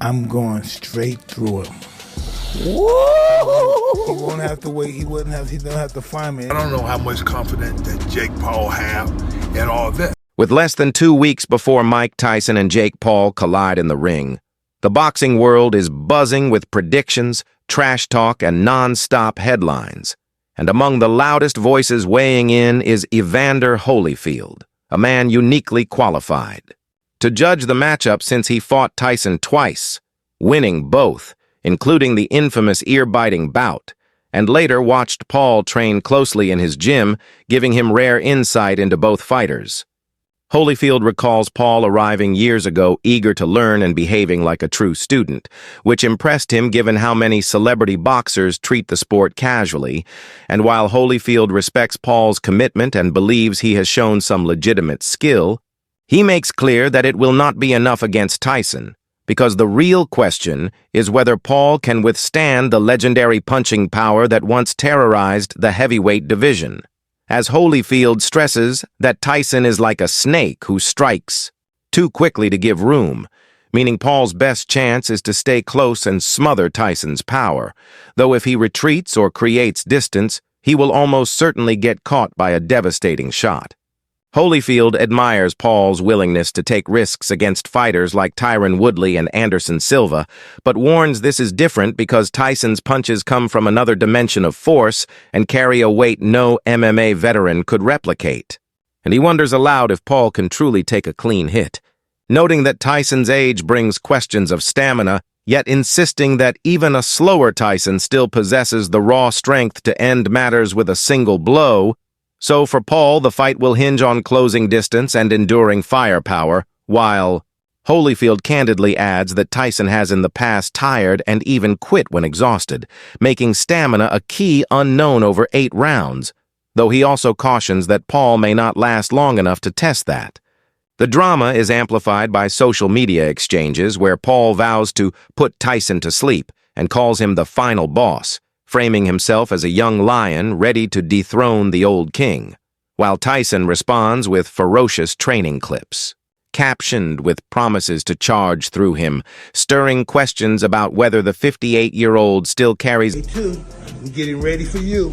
I'm going straight through him. Woo! He won't have to wait. He don't have to find me. I don't know how much confidence that Jake Paul have in all this. With less than 2 weeks before Mike Tyson and Jake Paul collide in the ring, the boxing world is buzzing with predictions, trash talk, and non-stop headlines. And among the loudest voices weighing in is Evander Holyfield, a man uniquely qualified to judge the matchup since he fought Tyson twice, winning both, including the infamous ear-biting bout, and later watched Paul train closely in his gym, giving him rare insight into both fighters. Holyfield recalls Paul arriving years ago eager to learn and behaving like a true student, which impressed him given how many celebrity boxers treat the sport casually, and while Holyfield respects Paul's commitment and believes he has shown some legitimate skill, he makes clear that it will not be enough against Tyson, because the real question is whether Paul can withstand the legendary punching power that once terrorized the heavyweight division. As Holyfield stresses that Tyson is like a snake who strikes too quickly to give room, meaning Paul's best chance is to stay close and smother Tyson's power, though if he retreats or creates distance, he will almost certainly get caught by a devastating shot. Holyfield admires Paul's willingness to take risks against fighters like Tyron Woodley and Anderson Silva, but warns this is different because Tyson's punches come from another dimension of force and carry a weight no MMA veteran could replicate. And he wonders aloud if Paul can truly take a clean hit, noting that Tyson's age brings questions of stamina, yet insisting that even a slower Tyson still possesses the raw strength to end matters with a single blow. So for Paul, the fight will hinge on closing distance and enduring firepower, while Holyfield candidly adds that Tyson has in the past tired and even quit when exhausted, making stamina a key unknown over 8 rounds, though he also cautions that Paul may not last long enough to test that. The drama is amplified by social media exchanges where Paul vows to put Tyson to sleep and calls him the final boss, framing himself as a young lion ready to dethrone the old king, while Tyson responds with ferocious training clips, captioned with promises to charge through him, stirring questions about whether the 58-year-old still carries I'm getting ready for you.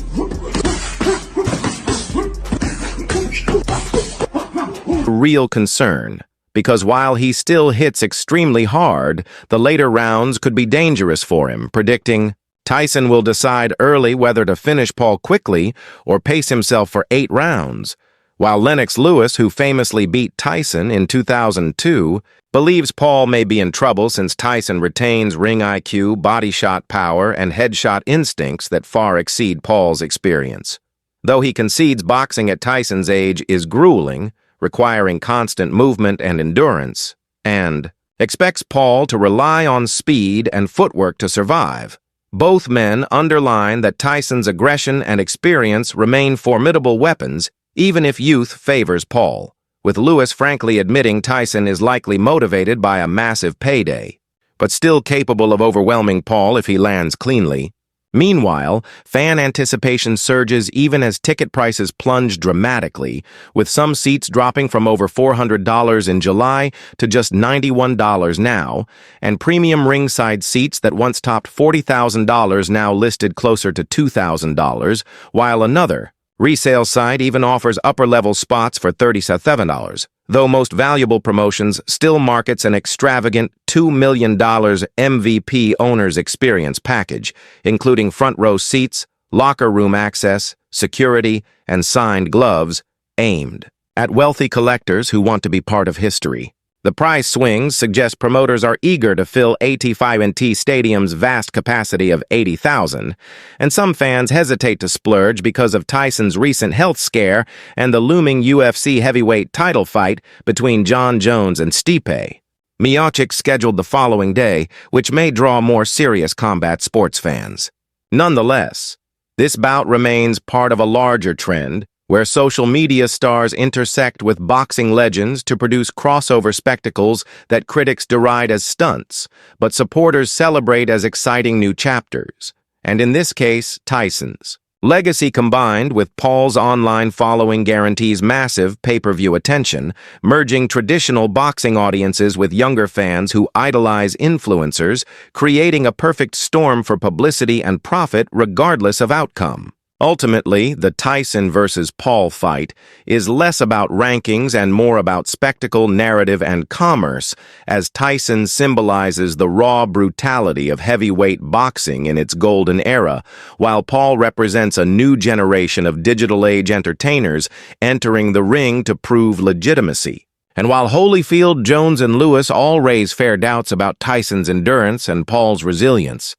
real concern, because while he still hits extremely hard, the later rounds could be dangerous for him, predicting Tyson will decide early whether to finish Paul quickly or pace himself for 8 rounds, while Lennox Lewis, who famously beat Tyson in 2002, believes Paul may be in trouble since Tyson retains ring IQ, body shot power, and headshot instincts that far exceed Paul's experience. Though he concedes boxing at Tyson's age is grueling, requiring constant movement and endurance, and expects Paul to rely on speed and footwork to survive, both men underline that Tyson's aggression and experience remain formidable weapons, even if youth favors Paul, with Lewis frankly admitting Tyson is likely motivated by a massive payday, but still capable of overwhelming Paul if he lands cleanly. Meanwhile, fan anticipation surges even as ticket prices plunge dramatically, with some seats dropping from over $400 in July to just $91 now, and premium ringside seats that once topped $40,000 now listed closer to $2,000, while another resale site even offers upper-level spots for $37, though most valuable promotions still markets an extravagant $2 million MVP owner's experience package, including front-row seats, locker room access, security, and signed gloves, aimed at wealthy collectors who want to be part of history. The price swings suggest promoters are eager to fill AT&T Stadium's vast capacity of 80,000, and some fans hesitate to splurge because of Tyson's recent health scare and the looming UFC heavyweight title fight between Jon Jones and Stipe Miocic scheduled the following day, which may draw more serious combat sports fans. Nonetheless, this bout remains part of a larger trend where social media stars intersect with boxing legends to produce crossover spectacles that critics deride as stunts, but supporters celebrate as exciting new chapters, and in this case, Tyson's. Legacy combined with Paul's online following guarantees massive pay-per-view attention, merging traditional boxing audiences with younger fans who idolize influencers, creating a perfect storm for publicity and profit regardless of outcome. Ultimately, the Tyson versus Paul fight is less about rankings and more about spectacle, narrative, and commerce, as Tyson symbolizes the raw brutality of heavyweight boxing in its golden era, while Paul represents a new generation of digital-age entertainers entering the ring to prove legitimacy. And while Holyfield, Jones, and Lewis all raise fair doubts about Tyson's endurance and Paul's resilience,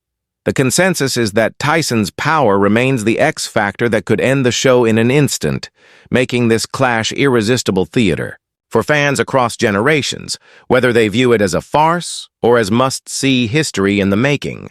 the consensus is that Tyson's power remains the X factor that could end the show in an instant, making this clash irresistible theater. For fans across generations, whether they view it as a farce or as must-see history in the making.